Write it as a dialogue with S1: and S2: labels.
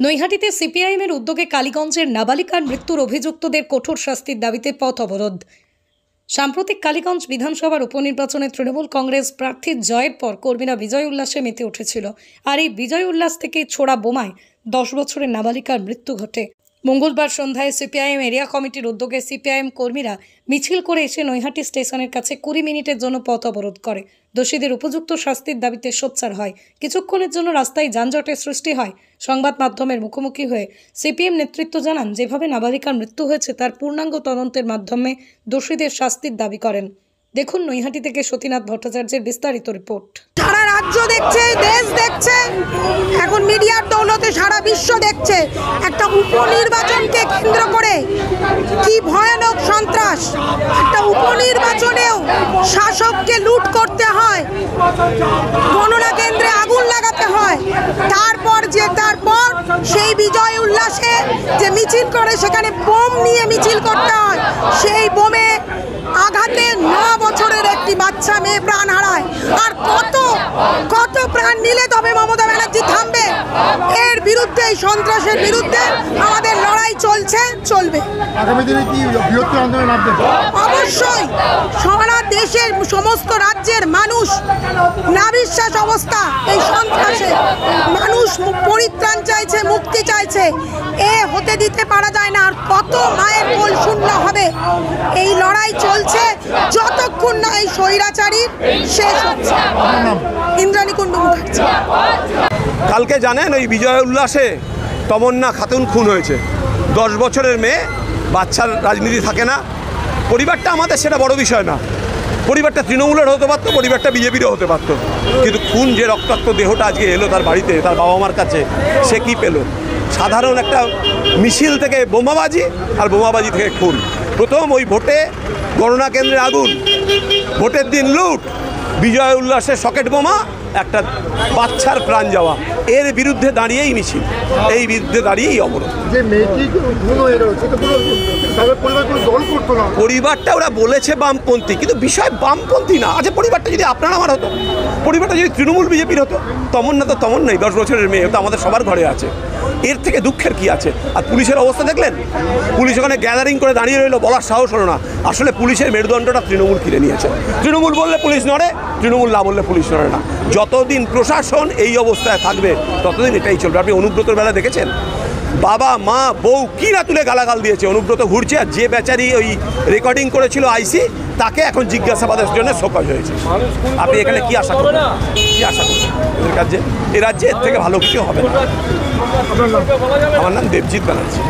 S1: নৈহাটিতে সিপিআইএমের উদ্যোগে কালীগঞ্জের নাবালিকার মৃত্যুর অভিযুক্তদের কঠোর শাস্তির দাবিতে পথ অবরোধ। সাম্প্রতিক কালীগঞ্জ বিধানসভার উপনির্বাচনে তৃণমূল কংগ্রেস প্রার্থীর জয়ের পর কর্মীরা বিজয় উল্লাসে মেতে উঠেছিল। আর এই বিজয় উল্লাস থেকেই ছোড়া বোমায় 10 বছরের নাবালিকার মৃত্যু ঘটে। মঙ্গলবার সন্ধ্যায় সিপিআইএম এরিয়া কমিটির উদ্যোগে সিপিআইএম কর্মীরা মিছিল করে এসে নৈহাটি স্টেশনের কাছে 20 মিনিটের জন্য পথ অবরোধ করে। দোষীদের উপযুক্ত শাস্তির দাবিতে সোচ্চার হয়। কিছুক্ষণের জন্য রাস্তায় যানজটের সৃষ্টি হয়। সংবাদ মাধ্যমের মুখোমুখি হয়ে সিপিএম নেতৃত্ব জানান, যেভাবে নাবালিকার মৃত্যু হয়েছে তার পূর্ণাঙ্গ তদন্তের মাধ্যমে দোষীদের শাস্তির দাবি করেন। দেখুন নৈহাটি থেকে সতীনাথ ভট্টাচার্যের বিস্তারিত রিপোর্ট।
S2: সারা রাজ্য দেখছে, দেশ দেখছে, এখন মিডিয়ার দৌলতে সারা বিশ্ব দেখছে একটা উপনির্বাচনকে কেন্দ্র করে কি ভয়ানক সন্ত্রাস। একটা উপনির্বাচনেও শাসককে লুট করতে হয়, গণনা কেন্দ্রে আগুন লাগাতে হয়, তারপর সেই বিজয় উল্লাসে যে মিছিল করে সেখানে বোম নিয়ে মিছিল করতে হয়। সেই বোমে আঘাতে 9 বছরের একটি বাচ্চা মেয়ে প্রাণ হারায়। আর কত প্রাণ নিলে তবে মমতা ব্যানার্জি থামবে? এর বিরুদ্ধে, এই সন্ত্রাসের বিরুদ্ধে আমাদের লড়াই চলবে।
S3: আগামী দিনে কি বৃহত্তর আন্দোলন নামবে?
S2: অবশ্যই সারা দেশের সমস্ত রাজ্যের মানুষ নাবিশ্বাস অবস্থা। এই সন্ত্রাসে মানুষ পরিত্রাণ চাইছে, মুক্তি চাইছে। এ হতে দিতে পারা যায় না। আর কত মায়ের কোল শূন্য হবে? এই লড়াই চলছে যতক্ষণ না এই স্বৈরাচারী শেষ হচ্ছে। ইন্দ্রাণী কুণ্ডু মুখার্জি।
S4: কালকে জানেন ওই বিজয় উল্লাসে তমন্না খাতুন খুন হয়েছে। 10 বছরের মেয়ে, বাচ্চার রাজনীতি থাকে না। পরিবারটা আমাদের সেটা বড় বিষয় না। পরিবারটা তৃণমূলের হতে পারতো, পরিবারটা বিজেপিরও হতে পারতো, কিন্তু খুন যে রক্তাক্ত দেহটা আজকে এলো তার বাড়িতে, তার বাবা মার কাছে, সে কি পেল? সাধারণ একটা মিছিল থেকে বোমাবাজি, আর বোমাবাজি থেকে খুন। প্রথম ওই ভোটে গণনা কেন্দ্রে আগুন, ভোটের দিন লুট, বিজয় উল্লাসে সকেট বোমা, একটা বাচ্চার প্রাণ যাওয়া। এর বিরুদ্ধে দাঁড়িয়েই মিছিল, এই বিরুদ্ধে দাঁড়িয়েই অবরোধ। পরিবারটা ওরা বলেছে বামপন্থী, কিন্তু বিষয় বামপন্থী না। আচ্ছা, পরিবারটা যদি আপনার আমার হতো, পরিবারটা যদি তৃণমূল বিজেপির হতো, তমন্না তো তমন্নাই, 10 বছরের মেয়ে, তো আমাদের সবার ঘরে আছে। এর থেকে দুঃখের কি আছে? আর পুলিশের অবস্থা দেখলেন? পুলিশ ওখানে গ্যাদারিং করে দাঁড়িয়ে রইল, বলার সাহস হলো না। আসলে পুলিশের মেরুদণ্ডটা তৃণমূল কিনে নিয়েছে। তৃণমূল বললে পুলিশ নড়ে, তৃণমূল না বললে পুলিশ নড়ে না। যতদিন প্রশাসন এই অবস্থায় থাকবে ততদিন এটাই চলবে। আপনি অনুব্রতর বেলা দেখেছেন, বাবা মা বউ কি না তুলে গালাগাল দিয়েছে। অনুব্রত ঘুরছে, আর যে বেচারি ওই রেকর্ডিং করেছিল আইসি, তাকে এখন জিজ্ঞাসাবাদের জন্য শোকজ হয়েছে। আপনি এখানে কি আশা করবেন? কি আশা করবেন এ রাজ্যে এর থেকে ভালো কিছু হবে না। আমার নাম দেবজিৎ ব্যানার্জি।